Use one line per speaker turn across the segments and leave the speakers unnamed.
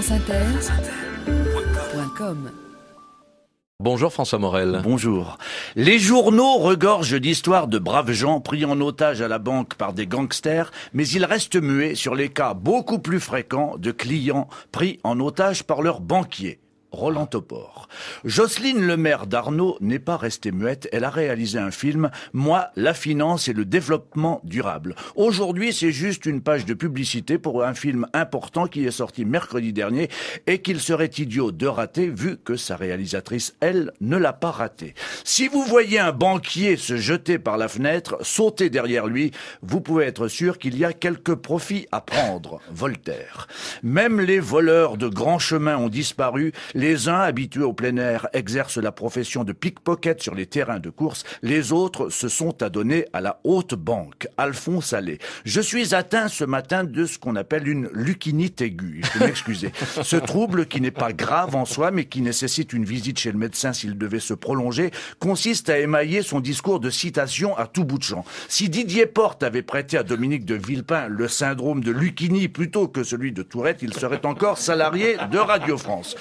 franceinter.com.
Bonjour François Morel.
Bonjour. Les journaux regorgent d'histoires de braves gens pris en otage à la banque par des gangsters, mais ils restent muets sur les cas beaucoup plus fréquents de clients pris en otage par leurs banquiers. Roland Topor. Jocelyne Lemaire d'Arnaud n'est pas restée muette, elle a réalisé un film, Moi, la finance et le développement durable. Aujourd'hui, c'est juste une page de publicité pour un film important qui est sorti mercredi dernier et qu'il serait idiot de rater vu que sa réalisatrice, elle, ne l'a pas raté. Si vous voyez un banquier se jeter par la fenêtre, sauter derrière lui, vous pouvez être sûr qu'il y a quelques profits à prendre. Voltaire. Même les voleurs de grands chemins ont disparu. Les uns, habitués au plein air, exercent la profession de pickpocket sur les terrains de course. Les autres se sont adonnés à la haute banque. Alphonse Allais. Je suis atteint ce matin de ce qu'on appelle une lucinite aiguë. Il faut m'excuser. Ce trouble, qui n'est pas grave en soi, mais qui nécessite une visite chez le médecin s'il devait se prolonger, consiste à émailler son discours de citation à tout bout de champ. Si Didier Porte avait prêté à Dominique de Villepin le syndrome de Lucchini plutôt que celui de Tourette, il serait encore salarié de Radio France.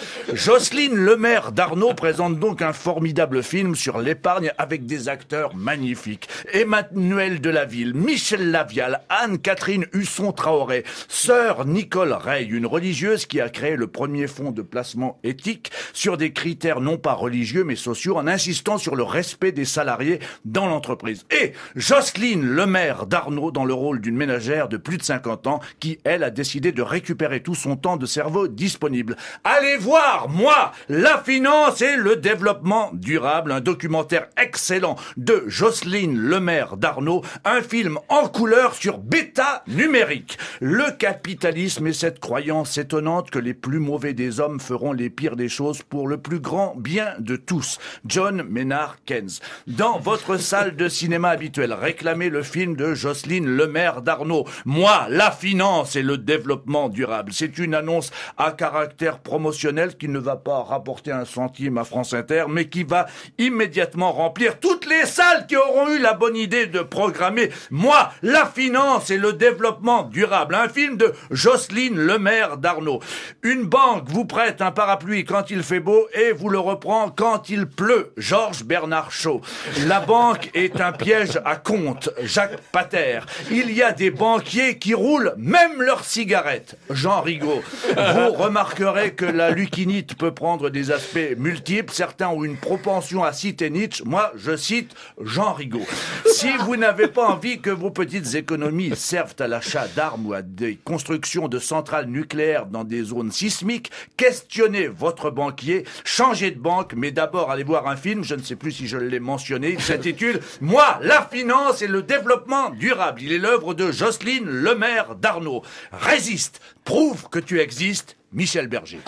Jocelyne Lemaire d'Arnaud présente donc un formidable film sur l'épargne avec des acteurs magnifiques. Emmanuel Delaville, Michel Lavial, Anne-Catherine Husson-Traoré, sœur Nicole Rey, une religieuse qui a créé le premier fonds de placement éthique sur des critères non pas religieux mais sociaux en insistant sur le respect des salariés dans l'entreprise. Et Jocelyne Lemaire d'Arnaud dans le rôle d'une ménagère de plus de 50 ans qui, elle, a décidé de récupérer tout son temps de cerveau disponible. Allez voir Moi, la finance et le développement durable, un documentaire excellent de Jocelyne Lemaire d'Arnaud, un film en couleur sur bêta numérique. Le capitalisme et cette croyance étonnante que les plus mauvais des hommes feront les pires des choses pour le plus grand bien de tous. John Maynard Keynes. Dans votre salle de cinéma habituelle, réclamez le film de Jocelyne Lemaire d'Arnaud. Moi, la finance et le développement durable. C'est une annonce à caractère promotionnel qui ne va pas rapporter un centime à France Inter, mais qui va immédiatement remplir toutes les salles qui auront eu la bonne idée de programmer Moi, la finance et le développement durable, un film de Jocelyne Lemaire d'Arnaud. Une banque vous prête un parapluie quand il fait beau et vous le reprend quand il pleut. Georges Bernard Shaw. La banque est un piège à compte. Jacques Pater. Il y a des banquiers qui roulent même leurs cigarettes. Jean Rigaud. Vous remarquerez que la lucinite peut prendre des aspects multiples. Certains ont une propension à citer Nietzsche. Moi, je cite Jean Rigaud. Si vous n'avez pas envie que vos petites économies servent à l'achat d'armes ou à des constructions de centrales nucléaires dans des zones sismiques, questionnez votre banquier, changez de banque, mais d'abord allez voir un film, je ne sais plus si je l'ai mentionné, il s'intitule Moi, la finance et le développement durable. Il est l'œuvre de Jocelyne Lemaire d'Arnaud. Résiste, prouve que tu existes. Michel Berger.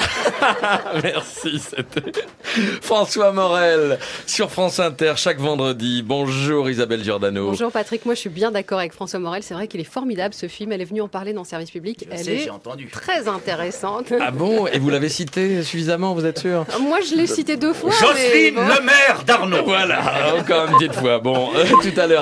Merci, c'était François Morel sur France Inter chaque vendredi. Bonjour Isabelle Giordano.
Bonjour Patrick, moi je suis bien d'accord avec François Morel, c'est vrai qu'il est formidable ce film, elle est venue en parler dans Service Public,
J'ai entendu.
Très intéressante.
Ah bon? Et vous l'avez cité suffisamment, vous êtes sûr?
Moi je l'ai cité 2 fois.
Jocelyne
mais bon.
Lemaire d'Arnaud.
Voilà, encore une petite fois. Bon, tout à l'heure.